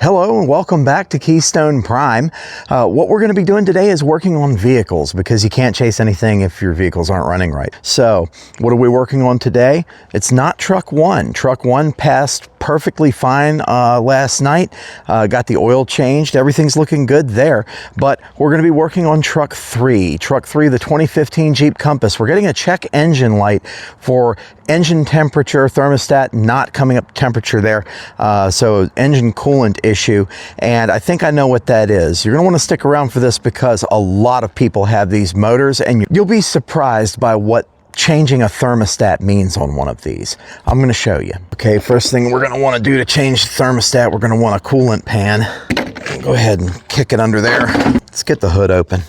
Hello and welcome back to Keystone Prime. What we're going to be doing today is working on vehicles because you can't chase anything if your vehicles aren't running right. So what are we working on today? It's not truck one. Truck one passed perfectly fine last night. Got the oil changed. Everything's looking good there. But we're going to be working on truck three. Truck three, the 2015 Jeep Compass. We're getting a check engine light for engine temperature, thermostat not coming up temperature there. So engine coolant issue, and I think I know what that is. You're going to want to stick around for this because a lot of people have these motors, and you'll be surprised by what changing a thermostat means on one of these. I'm going to show you. Okay, first thing we're going to want to do to change the thermostat, we're going to want a coolant pan. Go ahead and kick it under there. Let's get the hood open.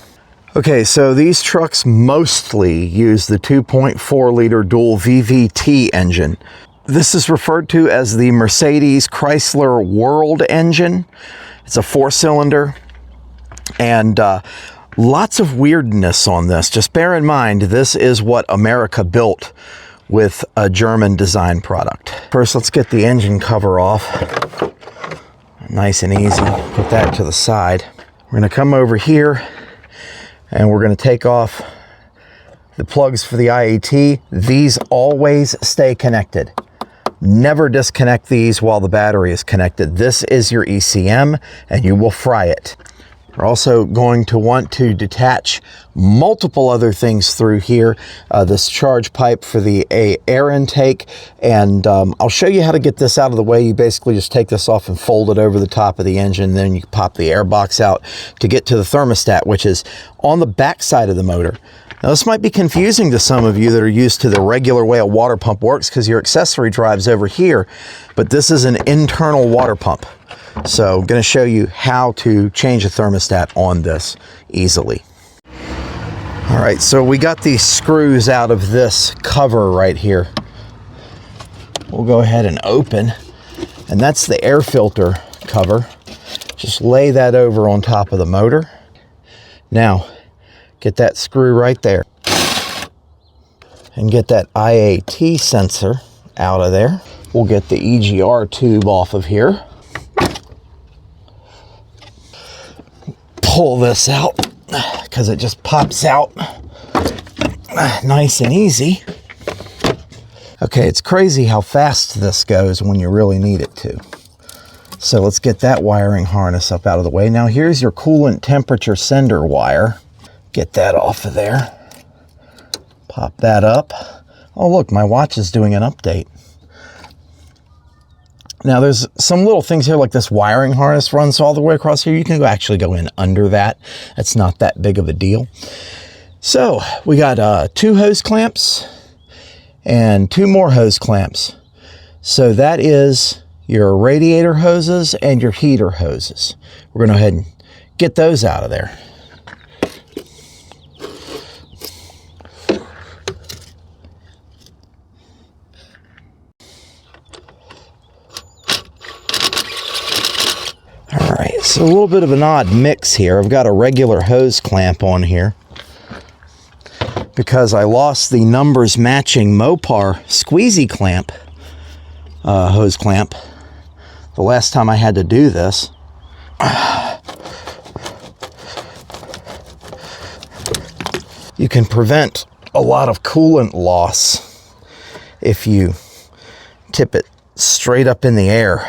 Okay, so these trucks mostly use the 2.4 liter dual VVT engine. This is referred to as the Mercedes Chrysler World Engine. It's a 4-cylinder, and lots of weirdness on this. Just bear in mind, this is what America built with a German design product. First, let's get the engine cover off. Nice and easy. Put that to the side. We're going to come over here, and we're going to take off the plugs for the IAT. These always stay connected. Never disconnect these while the battery is connected. This is your ECM, and you will fry it. We're also going to want to detach multiple other things through here. This charge pipe for the air intake, and I'll show you how to get this out of the way. You basically just take this off and fold it over the top of the engine, then you pop the air box out to get to the thermostat, which is on the back side of the motor. Now, this might be confusing to some of you that are used to the regular way a water pump works because your accessory drive's over here, but this is an internal water pump. So I'm going to show you how to change a thermostat on this easily. All right, so we got these screws out of this cover right here. We'll go ahead and open, and that's the air filter cover. Just lay that over on top of the motor. Now, get that screw right there and get that IAT sensor out of there. We'll get the EGR tube off of here. Pull this out because it just pops out nice and easy. Okay, it's crazy how fast this goes when you really need it to. So let's get that wiring harness up out of the way. Now here's your coolant temperature sender wire. Get that off of there. Pop that up. Oh, look, my watch is doing an update. Now, there's some little things here, like this wiring harness runs all the way across here. You can actually go in under that. It's not that big of a deal. So, we got 2 hose clamps and 2 more hose clamps. So, that is your radiator hoses and your heater hoses. We're going to go ahead and get those out of there. It's a little bit of an odd mix here. I've got a regular hose clamp on here because I lost the numbers matching Mopar squeezy clamp, hose clamp, the last time I had to do this. You can prevent a lot of coolant loss if you tip it straight up in the air.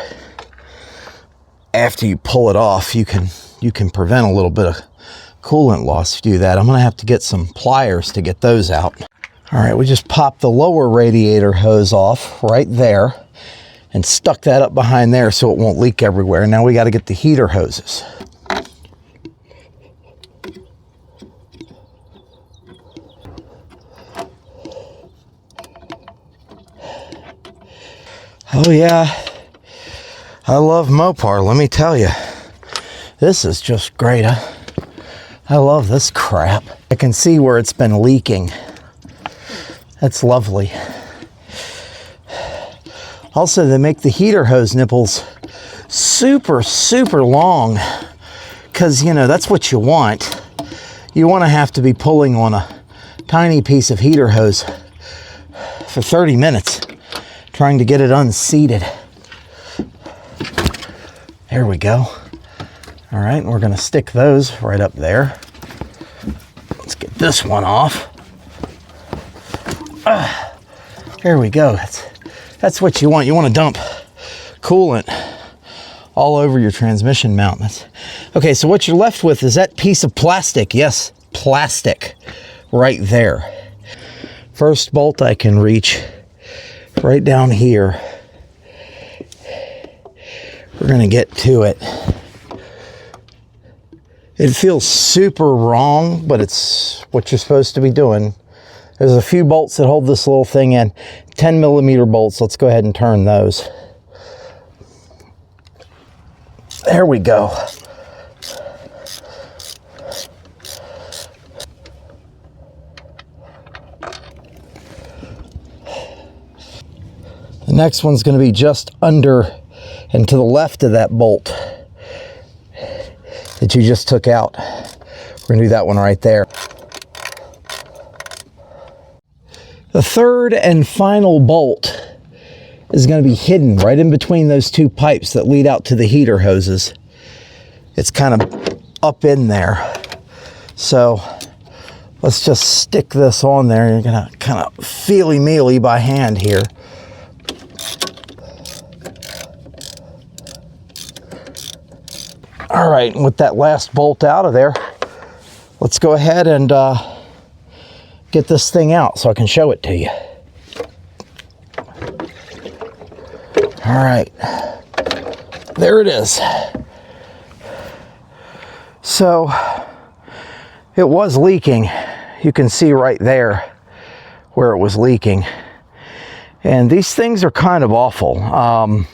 After you pull it off, you can prevent a little bit of coolant loss if you do that. I'm going to have to get some pliers to get those out. All right, we just popped the lower radiator hose off right there and stuck that up behind there so it won't leak everywhere. Now we got to get the heater hoses. Oh yeah. I love Mopar, let me tell you. This is just great. I love this crap. I can see where it's been leaking. That's lovely. Also, they make the heater hose nipples super, super long because, you know, that's what you want. You want to have to be pulling on a tiny piece of heater hose for 30 minutes trying to get it unseated. There we go. All right, and we're gonna stick those right up there. Let's get this one off. There we go. That's what you want. You want to dump coolant all over your transmission mount. Okay, so what you're left with is that piece of plastic. Yes, plastic right there. First bolt I can reach right down here. We're gonna get to it. It feels super wrong, but it's what you're supposed to be doing. There's a few bolts that hold this little thing in. 10mm bolts. Let's go ahead and turn those. There we go. The next one's going to be just under and to the left of that bolt that you just took out. We're going to do that one right there. The third and final bolt is going to be hidden right in between those two pipes that lead out to the heater hoses. It's kind of up in there. So let's just stick this on there. You're going to kind of feely-mealy by hand here. All right, and with that last bolt out of there, let's go ahead and get this thing out so I can show it to you. All right, there it is. So it was leaking. You can see right there where it was leaking. And these things are kind of awful.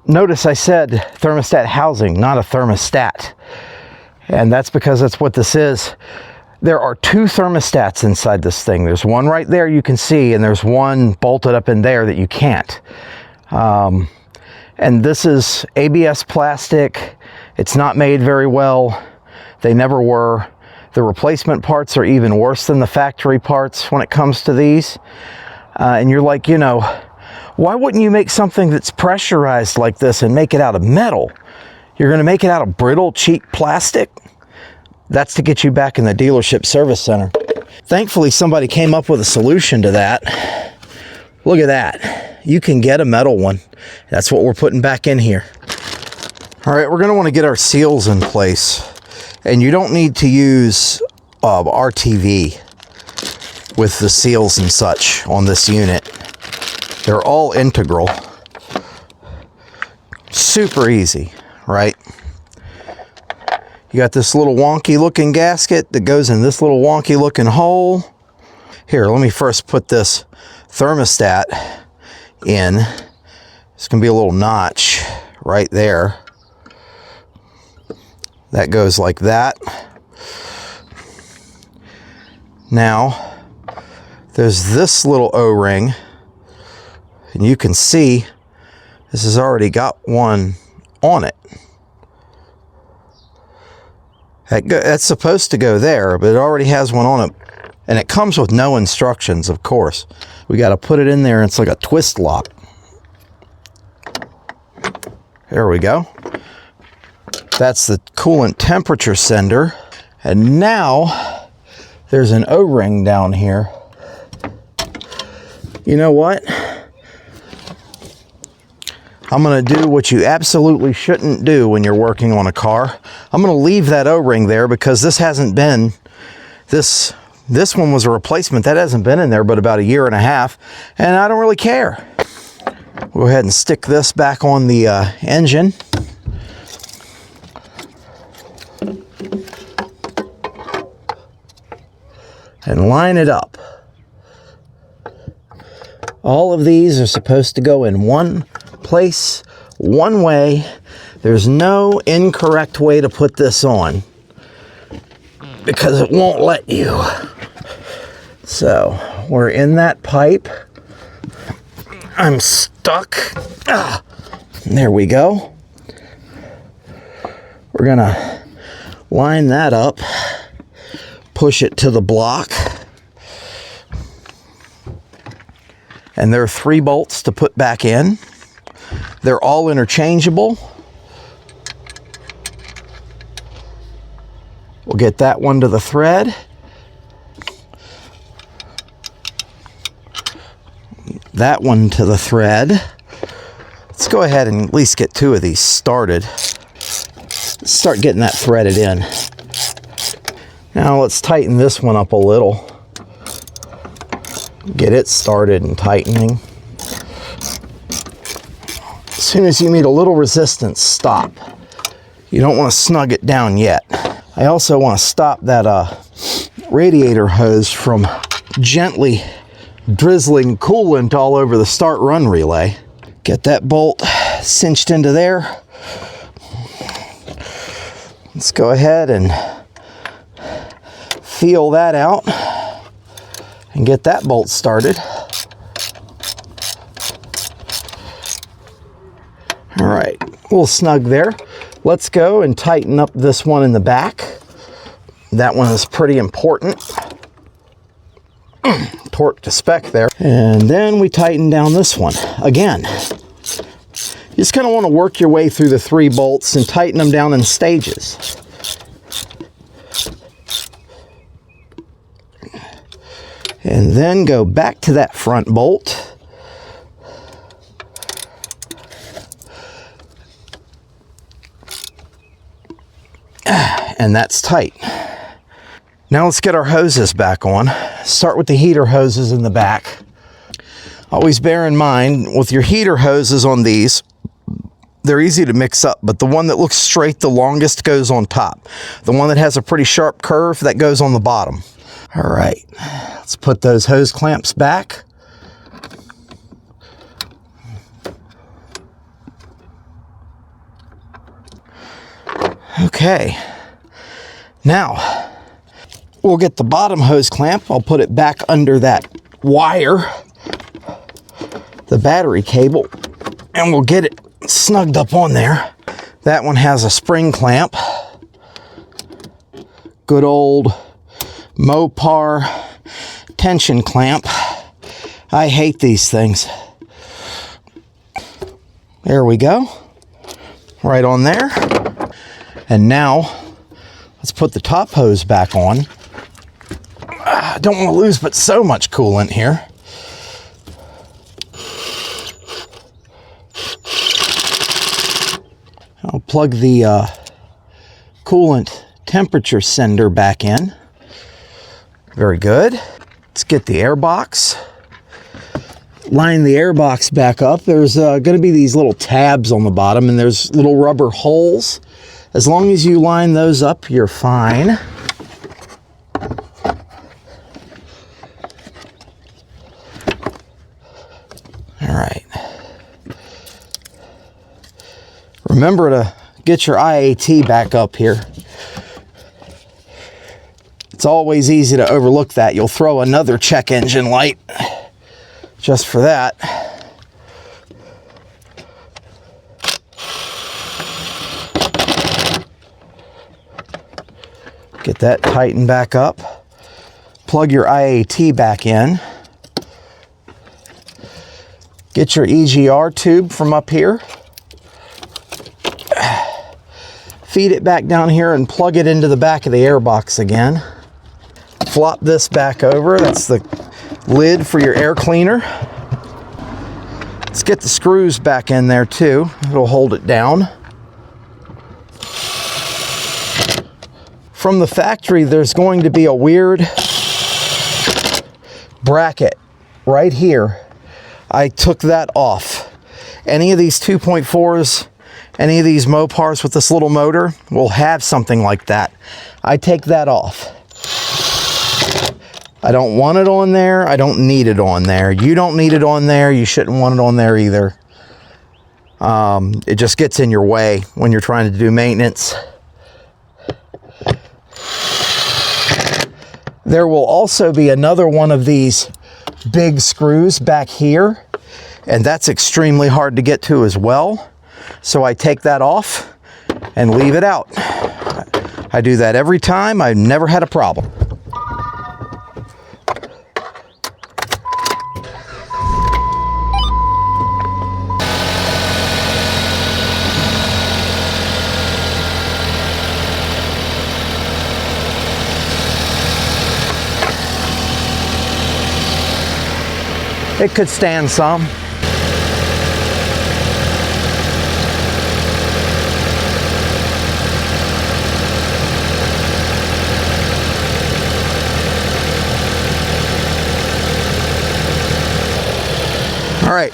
Notice I said thermostat housing, not a thermostat. And that's because that's what this is. There are two thermostats inside this thing. There's one right there you can see, and there's one bolted up in there that you can't. And this is ABS plastic. It's not made very well. They never were. The replacement parts are even worse than the factory parts when it comes to these. And you're like, you know, why wouldn't you make something that's pressurized like this and make it out of metal? You're going to make it out of brittle, cheap plastic? That's to get you back in the dealership service center. Thankfully, somebody came up with a solution to that. Look at that. You can get a metal one. That's what we're putting back in here. All right, we're going to want to get our seals in place. And you don't need to use RTV with the seals and such on this unit. They're all integral. Super easy, right? You got this little wonky looking gasket that goes in this little wonky looking hole. Here, let me first put this thermostat in. It's gonna be a little notch right there. That goes like that. Now, there's this little O-ring, and you can see this has already got one on it. That's supposed to go there, but it already has one on it. And it comes with no instructions, of course. We got to put it in there, and it's like a twist lock. There we go. That's the coolant temperature sender. And now there's an O-ring down here. You know what? I'm going to do what you absolutely shouldn't do when you're working on a car. I'm going to leave that O-ring there because this hasn't been, this one was a replacement. That hasn't been in there but about 1.5 years, and I don't really care. We'll go ahead and stick this back on the engine. And line it up. All of these are supposed to go in one place, one way. There's no incorrect way to put this on because it won't let you. So we're in that pipe. I'm stuck. There we go. We're gonna line that up, push it to the block. And there are 3 bolts to put back in. They're all interchangeable. We'll get that one to the thread. That one to the thread. Let's go ahead and at least get 2 of these started. Let's start getting that threaded in. Now let's tighten this one up a little. Get it started and tightening. As soon as you meet a little resistance, stop. You don't want to snug it down yet. I also want to stop that radiator hose from gently drizzling coolant all over the start run relay. Get that bolt cinched into there. Let's go ahead and feel that out and get that bolt started. All right, we'll snug there. Let's go and tighten up this one in the back. That one is pretty important. Torque to spec there. And then we tighten down this one. Again, you just kind of want to work your way through the 3 bolts and tighten them down in stages. And then go back to that front bolt. And that's tight. Now let's get our hoses back on. Start with the heater hoses in the back. Always bear in mind, with your heater hoses on these, they're easy to mix up, but the one that looks straight the longest goes on top. The one that has a pretty sharp curve, that goes on the bottom. All right, let's put those hose clamps back. Okay, now we'll get the bottom hose clamp. I'll put it back under that wire, the battery cable, and we'll get it snugged up on there. That one has a spring clamp. Good old Mopar tension clamp. I hate these things. There we go. Right on there. And now let's put the top hose back on. I don't want to lose but so much coolant here. I'll plug the coolant temperature sender back in. Very good. Let's get the air box. Line the air box back up. There's going to be these little tabs on the bottom, and there's little rubber holes. As long as you line those up, you're fine. All right. Remember to get your IAT back up here. It's always easy to overlook that. You'll throw another check engine light just for that. Get that tightened back up. Plug your IAT back in. Get your EGR tube from up here. Feed it back down here and plug it into the back of the air box again. Flop this back over. That's the lid for your air cleaner. Let's get the screws back in there too. It'll hold it down. From the factory, there's going to be a weird bracket right here. I took that off. Any of these 2.4s, any of these Mopars with this little motor will have something like that. I take that off. I don't want it on there. I don't need it on there. You don't need it on there. You shouldn't want it on there either. It just gets in your way when you're trying to do maintenance. There will also be another one of these big screws back here, and that's extremely hard to get to as well. So I take that off and leave it out. I do that every time. I've never had a problem. It could stand some. All right.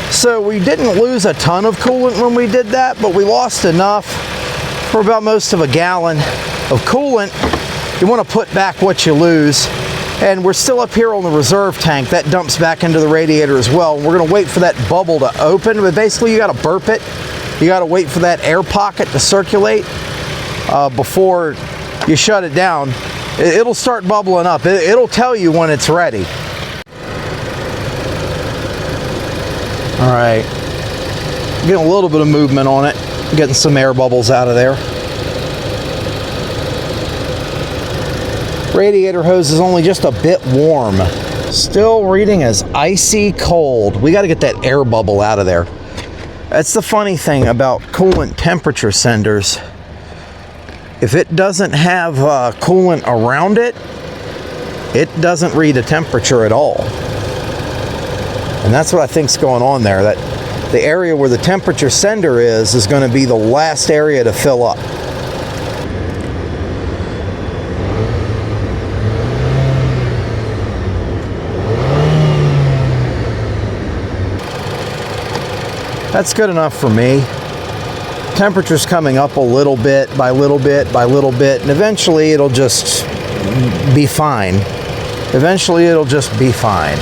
So we didn't lose a ton of coolant when we did that, but we lost enough for about most of a gallon of coolant. You want to put back what you lose. And we're still up here on the reserve tank. That dumps back into the radiator as well. We're going to wait for that bubble to open, but basically you got to burp it. You got to wait for that air pocket to circulate before you shut it down. It'll start bubbling up. It'll tell you when it's ready. All right, getting a little bit of movement on it, getting some air bubbles out of there. Radiator hose is only just a bit warm. Still reading as icy cold. We got to get that air bubble out of there. That's the funny thing about coolant temperature senders. If it doesn't have coolant around it, it doesn't read a temperature at all. And that's what I think's going on there. That the area where the temperature sender is going to be the last area to fill up. That's good enough for me. Temperature's coming up a little bit by little bit by little bit, and eventually it'll just be fine. Eventually it'll just be fine.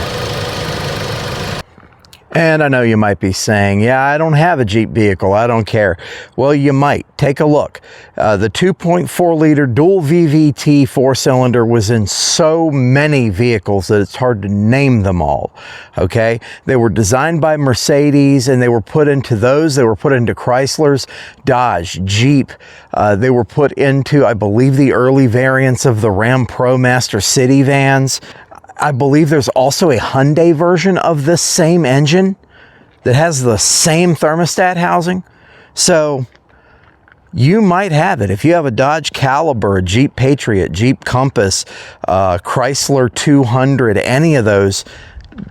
And I know you might be saying, yeah, I don't have a Jeep vehicle, I don't care. Well, you might. Take a look. The 2.4 liter dual VVT 4-cylinder was in so many vehicles that it's hard to name them all, okay? They were designed by Mercedes, and they were put into those. They were put into Chryslers, Dodge, Jeep. They were put into, I believe, the early variants of the Ram ProMaster city vans. I believe there's also a Hyundai version of this same engine that has the same thermostat housing. So you might have it. If you have a Dodge Caliber, a Jeep Patriot, Jeep Compass, Chrysler 200, any of those,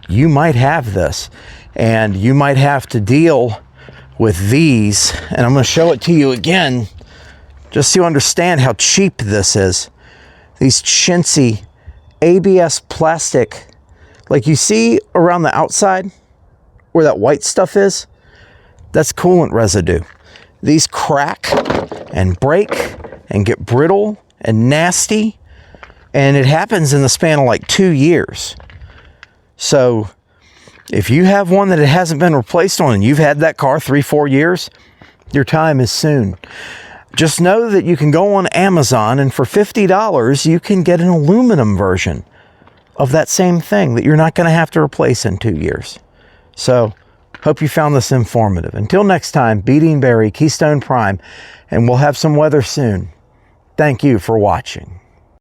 you might have this. And you might have to deal with these. And I'm going to show it to you again, just so you understand how cheap this is. These chintzy ABS plastic, like you see around the outside where that white stuff is, that's coolant residue. These crack and break and get brittle and nasty, and it happens in the span of like 2 years. So if you have one that it hasn't been replaced on and you've had that car 3-4 years, your time is soon. Just know that you can go on Amazon, and for $50, you can get an aluminum version of that same thing that you're not going to have to replace in 2 years. So, hope you found this informative. Until next time, Beating Barry, Keystone Prime, and we'll have some weather soon. Thank you for watching.